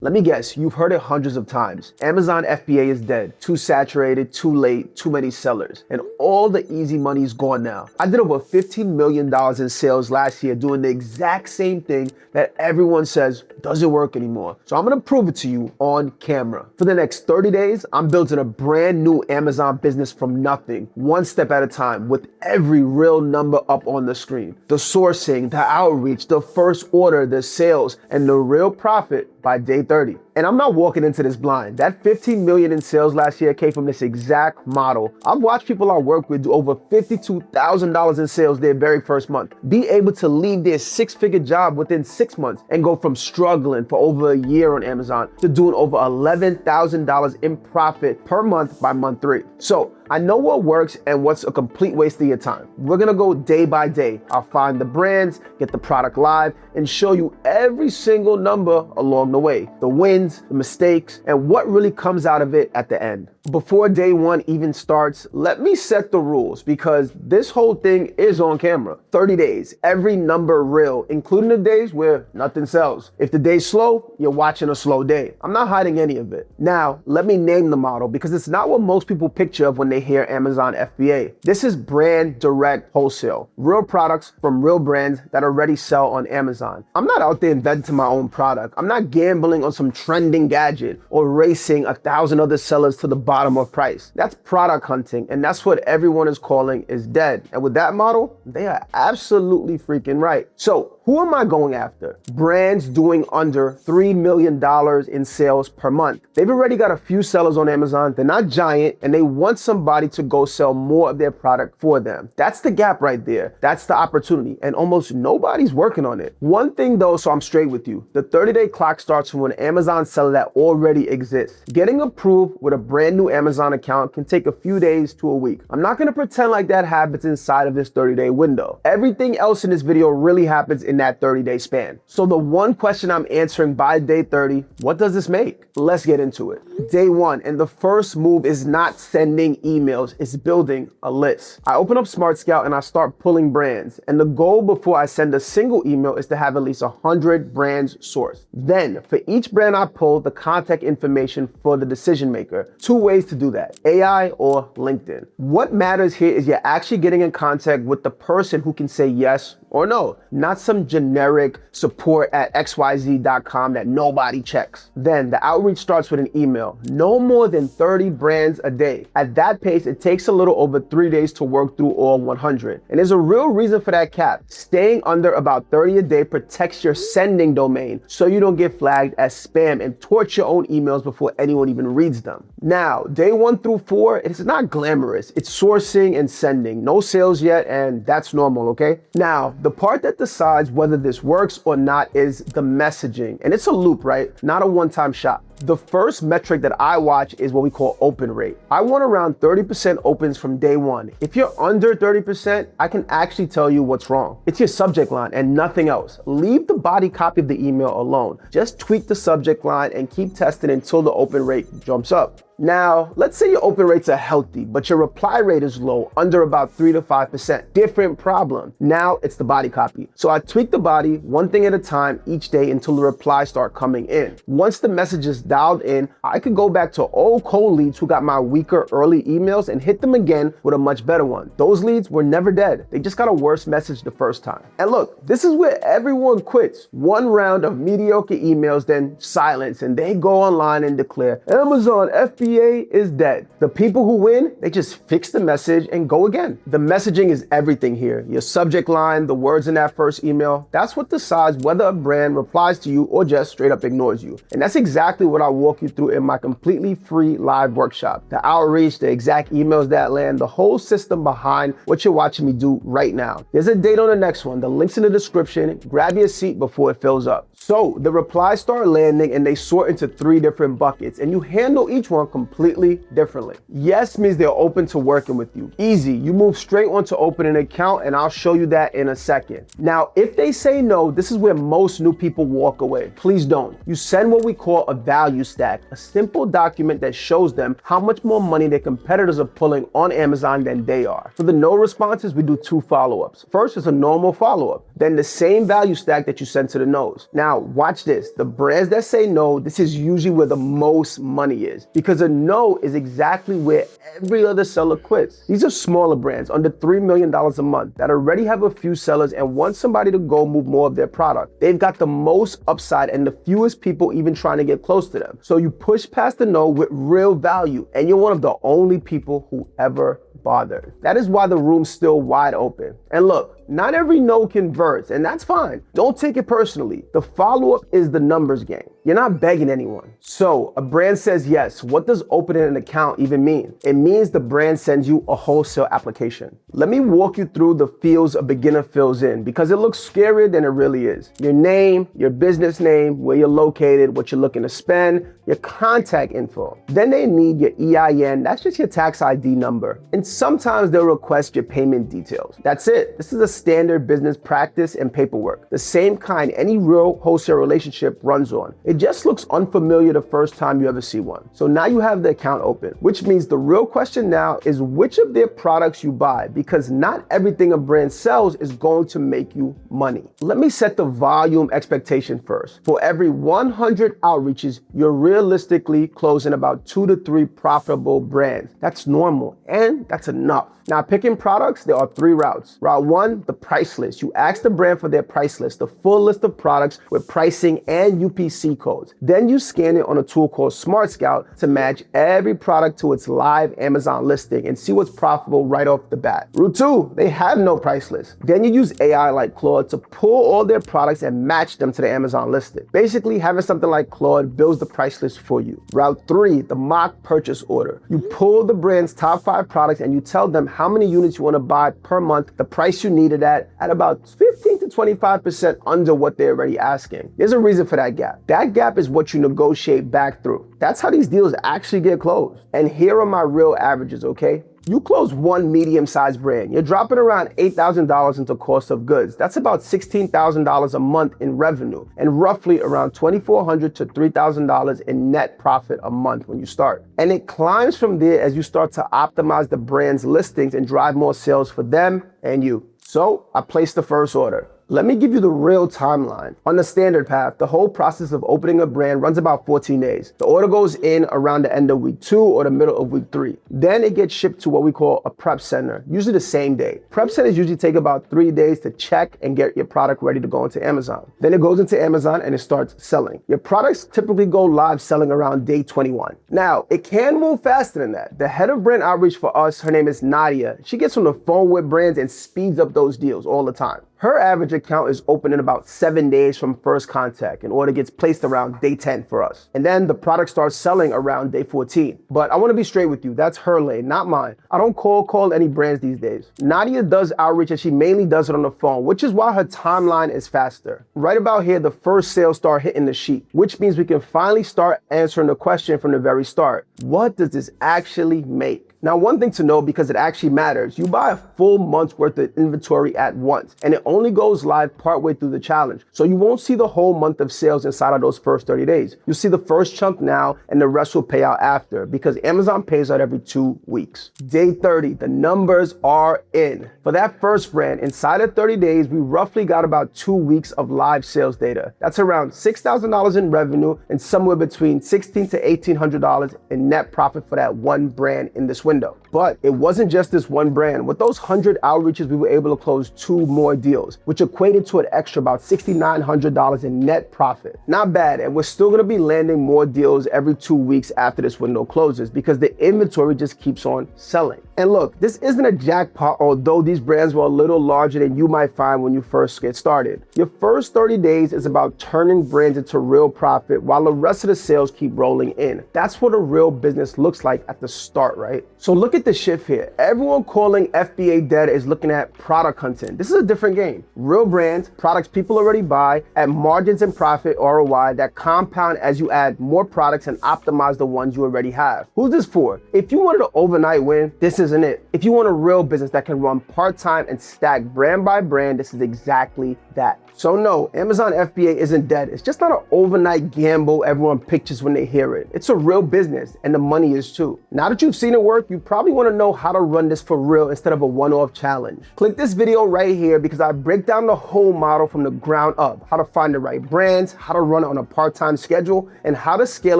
Let me guess, you've heard it hundreds of times. Amazon FBA is dead. Too saturated, too late, too many sellers. And all the easy money is gone now. I did over $15 million in sales last year doing the exact same thing that everyone says doesn't work anymore. So I'm gonna prove it to you on camera. For the next 30 days, I'm building a brand new Amazon business from nothing, one step at a time, with every real number up on the screen. The sourcing, the outreach, the first order, the sales, and the real profit by day 30. And I'm not walking into this blind. That 15 million in sales last year came from this exact model. I've watched people I work with do over $52,000 in sales their very first month, be able to leave their six-figure job within 6 months and go from struggling for over a year on Amazon to doing over $11,000 in profit per month by month 3. So I know what works and what's a complete waste of your time. We're gonna go day by day. I'll find the brands, get the product live, and show you every single number along the way. The wins, the mistakes, and what really comes out of it at the end. Before day one even starts, let me set the rules because this whole thing is on camera. 30 days, every number real, including the days where nothing sells. If the day's slow, you're watching a slow day. I'm not hiding any of it. Now, let me name the model because it's not what most people picture of when they hear Amazon FBA. This is brand direct wholesale. Real products from real brands that already sell on Amazon. I'm not out there inventing my own product. I'm not gambling on some trending gadget or racing 1,000 other sellers to the bottom of price. That's product hunting, and that's what everyone is calling is dead. And with that model, they are absolutely freaking right. So who am I going after? Brands doing under $3 million in sales per month. They've already got a few sellers on Amazon. They're not giant, and they want somebody to go sell more of their product for them. That's the gap right there. That's the opportunity, and almost nobody's working on it. One thing though, so I'm straight with you, the 30-day clock starts from an Amazon seller that already exists. Getting approved with a brand new Amazon account can take a few days to a week. I'm not gonna pretend like that happens inside of this 30-day window. Everything else in this video really happens in that 30-day span. So the one question I'm answering by day 30, what does this make? Let's get into it. Day 1, and the first move is not sending emails, it's building a list. I open up Smart Scout and I start pulling brands. And the goal before I send a single email is to have at least 100 brands sourced. Then for each brand I pull, the contact information for the decision maker. 2 ways to do that, AI or LinkedIn. What matters here is you're actually getting in contact with the person who can say yes or no, not some generic support@xyz.com that nobody checks. Then the outreach starts with an email. No more than 30 brands a day. At that pace, it takes a little over 3 days to work through all 100. And there's a real reason for that cap. Staying under about 30 a day protects your sending domain so you don't get flagged as spam and torch your own emails before anyone even reads them. Now, day 1 through 4, it's not glamorous. It's sourcing and sending. No sales yet, and that's normal, okay? Now, the part that decides whether this works or not is the messaging. And it's a loop, right? Not a one-time shot. The first metric that I watch is what we call open rate. I want around 30% opens from day 1. If you're under 30%, I can actually tell you what's wrong. It's your subject line and nothing else. Leave the body copy of the email alone. Just tweak the subject line and keep testing until the open rate jumps up. Now, let's say your open rates are healthy, but your reply rate is low, under about 3 to 5%. Different problem. Now it's the body copy. So I tweak the body one thing at a time each day until the replies start coming in. Once the message is dialed in, I could go back to old cold leads who got my weaker early emails and hit them again with a much better one. Those leads were never dead. They just got a worse message the first time. And look, this is where everyone quits. One round of mediocre emails, then silence, and they go online and declare, Amazon FBA is dead. The people who win, they just fix the message and go again. The messaging is everything here. Your subject line, the words in that first email, that's what decides whether a brand replies to you or just straight up ignores you. And that's exactly what I walk you through in my completely free live workshop. The outreach, the exact emails that land, the whole system behind what you're watching me do right now. There's a date on the next one. The link's in the description. Grab your seat before it fills up. So the replies start landing and they sort into 3 different buckets and you handle each one completely differently. Yes means they're open to working with you. Easy, you move straight on to open an account and I'll show you that in a second. Now, if they say no, this is where most new people walk away. Please don't. You send what we call a value stack, a simple document that shows them how much more money their competitors are pulling on Amazon than they are. For the no responses, we do 2 follow-ups. First is a normal follow-up, then the same value stack that you sent to the no's. Now, Now, watch this. The brands that say no, this is usually where the most money is, because a no is exactly where every other seller quits. These are smaller brands under $3 million a month that already have a few sellers and want somebody to go move more of their product. They've got the most upside and the fewest people even trying to get close to them. So you push past the no with real value, and you're one of the only people who ever bothered. That is why the room's still wide open. And look, not every no converts, and that's fine. Don't take it personally. The follow-up is the numbers game. You're not begging anyone. So a brand says yes. What does opening an account even mean? It means the brand sends you a wholesale application. Let me walk you through the fields a beginner fills in, because it looks scarier than it really is. Your name, your business name, where you're located, what you're looking to spend, your contact info. Then they need your EIN. That's just your tax ID number. And sometimes they'll request your payment details. That's it. This is a standard business practice and paperwork, the same kind any real wholesale relationship runs on. It just looks unfamiliar the first time you ever see one. So now you have the account open, which means the real question now is which of their products you buy, because not everything a brand sells is going to make you money. Let me set the volume expectation first. For every 100 outreaches, you're realistically closing about 2 to 3 profitable brands. That's normal, and that's enough. Now, picking products, there are 3 routes. Route 1, the price list. You ask the brand for their price list, the full list of products with pricing and UPC codes. Then you scan it on a tool called Smart Scout to match every product to its live Amazon listing and see what's profitable right off the bat. Route 2, they have no price list. Then you use AI like Claude to pull all their products and match them to the Amazon listing. Basically, having something like Claude builds the price list for you. Route 3, the mock purchase order. You pull the brand's top 5 products and you tell them how many units you want to buy per month, the price you need it at about 15 to 25% under what they're already asking. There's a reason for that gap. That gap is what you negotiate back through. That's how these deals actually get closed. And here are my real averages, okay? You close one medium-sized brand, you're dropping around $8,000 into cost of goods. That's about $16,000 a month in revenue and roughly around $2,400 to $3,000 in net profit a month when you start. And it climbs from there as you start to optimize the brand's listings and drive more sales for them and you. So I placed the first order. Let me give you the real timeline. On the standard path, the whole process of opening a brand runs about 14 days. The order goes in around the end of week 2 or the middle of week 3. Then it gets shipped to what we call a prep center, usually the same day. Prep centers usually take about 3 days to check and get your product ready to go into Amazon. Then it goes into Amazon and it starts selling. Your products typically go live selling around day 21. Now, it can move faster than that. The head of brand outreach for us, her name is Nadia. She gets on the phone with brands and speeds up those deals all the time. Her average account is open in about 7 days from first contact, and order gets placed around day 10 for us. And then the product starts selling around day 14. But I want to be straight with you, that's her lane, not mine. I don't call any brands these days. Nadia does outreach and she mainly does it on the phone, which is why her timeline is faster. Right about here, the first sales start hitting the sheet, which means we can finally start answering the question from the very start. What does this actually make? Now, one thing to know, because it actually matters, you buy a full month's worth of inventory at once, and it only goes live partway through the challenge. So you won't see the whole month of sales inside of those first 30 days. You'll see the first chunk now, and the rest will pay out after, because Amazon pays out every 2 weeks. Day 30, the numbers are in. For that first brand, inside of 30 days, we roughly got about 2 weeks of live sales data. That's around $6,000 in revenue and somewhere between $1,600 to $1,800 in net profit for that one brand in this window. But it wasn't just this one brand. With those 100 outreaches, we were able to close 2 more deals, which equated to an extra about $6,900 in net profit. Not bad, and we're still gonna be landing more deals every 2 weeks after this window closes because the inventory just keeps on selling. And look, this isn't a jackpot, although these brands were a little larger than you might find when you first get started. Your first 30 days is about turning brands into real profit while the rest of the sales keep rolling in. That's what a real business looks like at the start, right? So look at the shift here. Everyone calling FBA dead is looking at product hunting. This is a different game. Real brands, products people already buy at margins and profit ROI that compound as you add more products and optimize the ones you already have. Who's this for? If you wanted an overnight win, this is isn't it. If you want a real business that can run part-time and stack brand by brand, this is exactly that. So no, Amazon FBA isn't dead. It's just not an overnight gamble everyone pictures when they hear it. It's a real business, and the money is too. Now that you've seen it work, you probably want to know how to run this for real instead of a one-off challenge. Click this video right here because I break down the whole model from the ground up, how to find the right brands, how to run it on a part-time schedule, and how to scale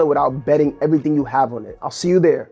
it without betting everything you have on it. I'll see you there.